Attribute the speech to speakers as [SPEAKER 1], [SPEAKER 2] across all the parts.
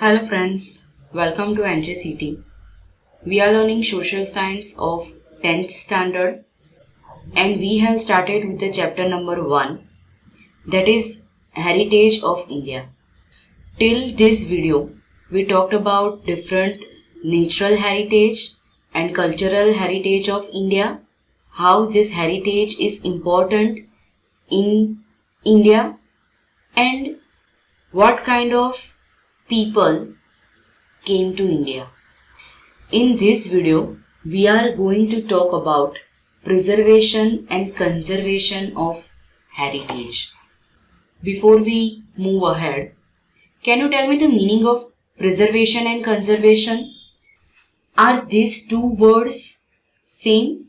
[SPEAKER 1] Hello friends, welcome to NJCF. We are learning social science of 10th standard and we have started with the chapter number 1, that is Heritage of India. Till this video, we talked about different natural heritage and cultural heritage of India, how this heritage is important in India and what kind of people came to India. In this video, we are going to talk about preservation and conservation of heritage. Before we move ahead, can you tell me the meaning of preservation and conservation? Are these two words same?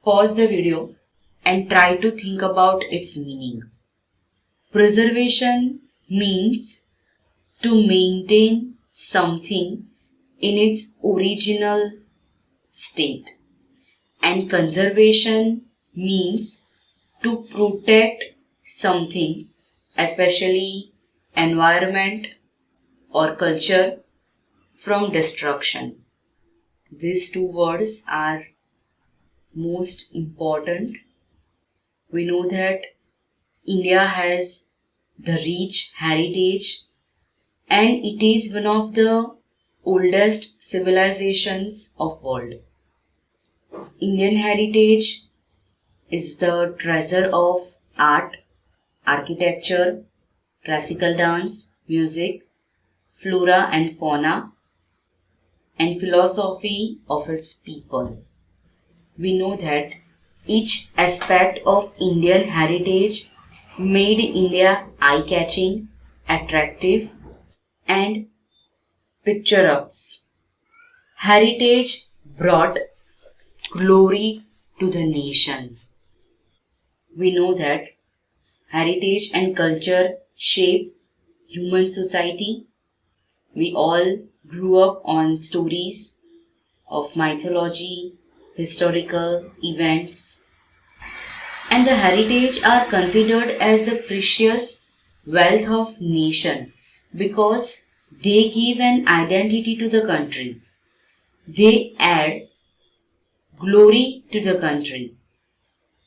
[SPEAKER 1] Pause the video and try to think about its meaning. Preservation means to maintain something in its original state, and conservation means to protect something, especially environment or culture, from destruction. These two words are most important. We know that India has the rich heritage and it is one of the oldest civilizations of world. Indian heritage is the treasure of art, architecture, classical dance, music, flora and fauna, and philosophy of its people. We know that each aspect of Indian heritage made India eye-catching, attractive, and picturesque. Heritage brought glory to the nation. We know that heritage and culture shape human society. We all grew up on stories of mythology, historical events, and the heritage are considered as the precious wealth of nation because they give an identity to the country. They add glory to the country.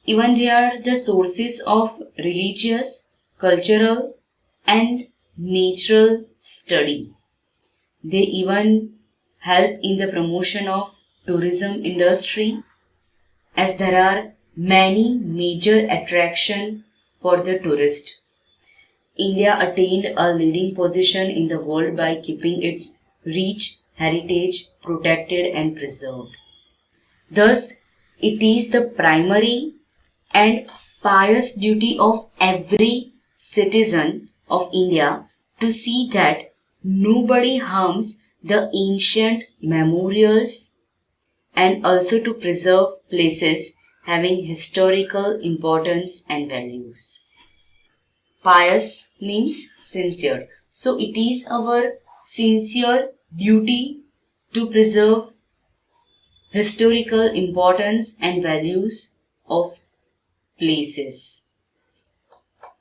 [SPEAKER 1] Even they are the sources of religious, cultural, and natural study. They even help in the promotion of tourism industry, as there are many major attractions for the tourist. India attained a leading position in the world by keeping its rich heritage protected and preserved. Thus, it is the primary and pious duty of every citizen of India to see that nobody harms the ancient memorials and also to preserve places having historical importance and values. Pious means sincere. So it is our sincere duty to preserve historical importance and values of places.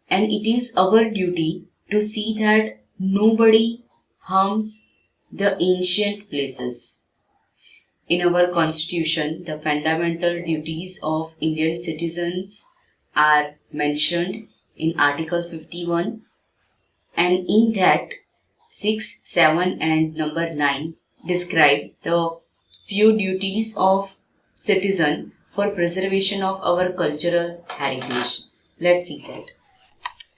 [SPEAKER 1] And it is our duty to see that nobody harms the ancient places. In our constitution, the fundamental duties of Indian citizens are mentioned in Article 51, and in that 6, 7 and number 9 describe the few duties of citizen for preservation of our cultural heritage. Let's see that.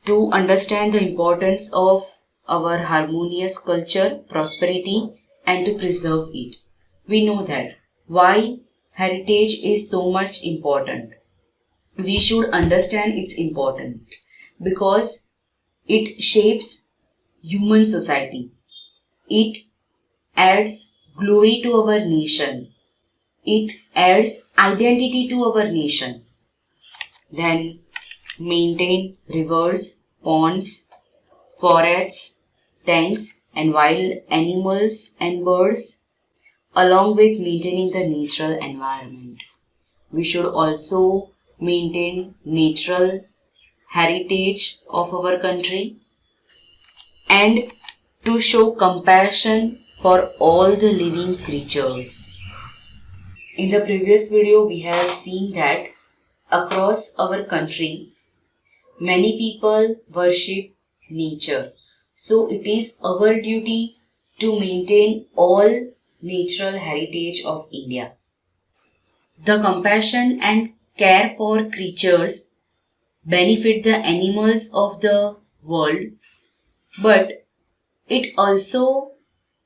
[SPEAKER 1] To understand the importance of our harmonious culture, prosperity, and to preserve it, we know that why heritage is so much important. We should understand its importance because it shapes human society. It adds glory to our nation. It adds identity to our nation. Then maintain rivers, ponds, forests, tanks and wild animals and birds, along with maintaining the natural environment. We should also maintain natural heritage of our country and to show compassion for all the living creatures. In the previous video, we have seen that across our country, many people worship nature. So it is our duty to maintain all natural heritage of India. The compassion and care for creatures benefit the animals of the world, but it also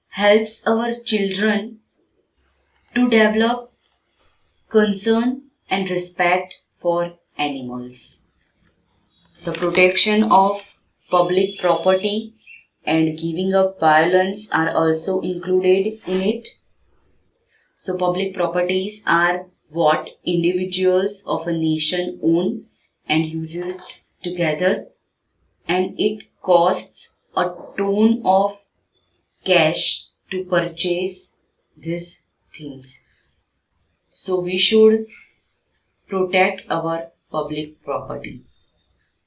[SPEAKER 1] helps our children to develop concern and respect for animals. The protection of public property and giving up violence are also included in it. So public properties are what individuals of a nation own and use it together, and it costs a ton of cash to purchase these things. So we should protect our public property.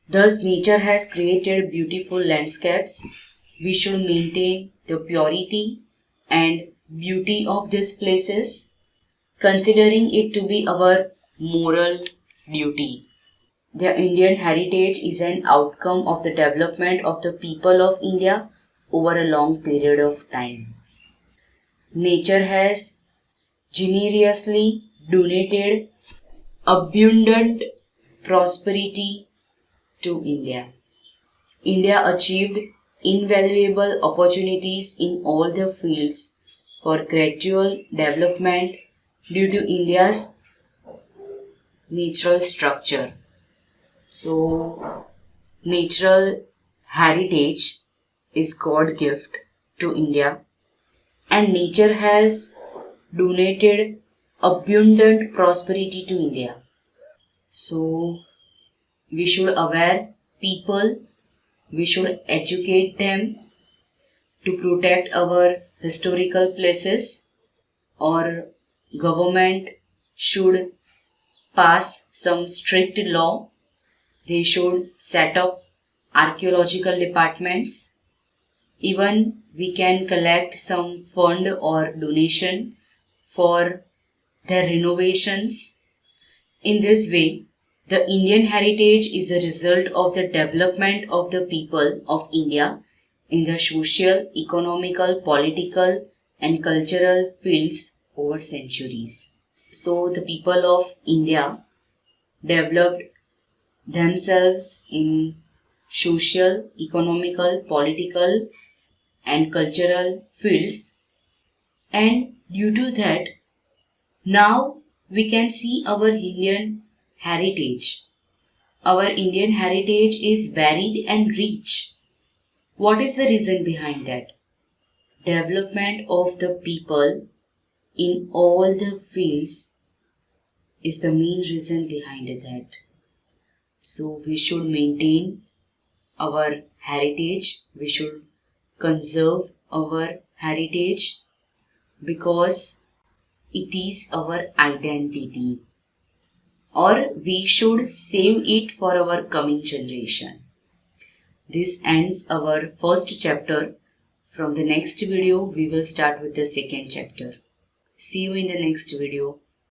[SPEAKER 1] Thus, nature has created beautiful landscapes. We should maintain the purity and beauty of these places, considering it to be our moral duty. The Indian heritage is an outcome of the development of the people of India over a long period of time. Nature has generously donated abundant prosperity to India. India achieved invaluable opportunities in all the fields for gradual development due to India's natural structure. So, natural heritage is God gift to India, and nature has donated abundant prosperity to India. So, we should aware people, we should educate them to protect our historical places, or government should pass some strict law. They should set up archaeological departments. Even we can collect some fund or donation for their renovations. In this way, the Indian heritage is a result of the development of the people of India in the social, economical, political, and cultural fields over centuries. So, the people of India developed themselves in social, economical, political, and cultural fields, and due to that, now we can see our Indian heritage. Our Indian heritage is varied and rich. What is the reason behind that? Development of the people in all the fields is the main reason behind that. So we should maintain our heritage, we should conserve our heritage because it is our identity, or we should save it for our coming generation. This ends our first chapter. From the next video, we will start with the second chapter. See you in the next video.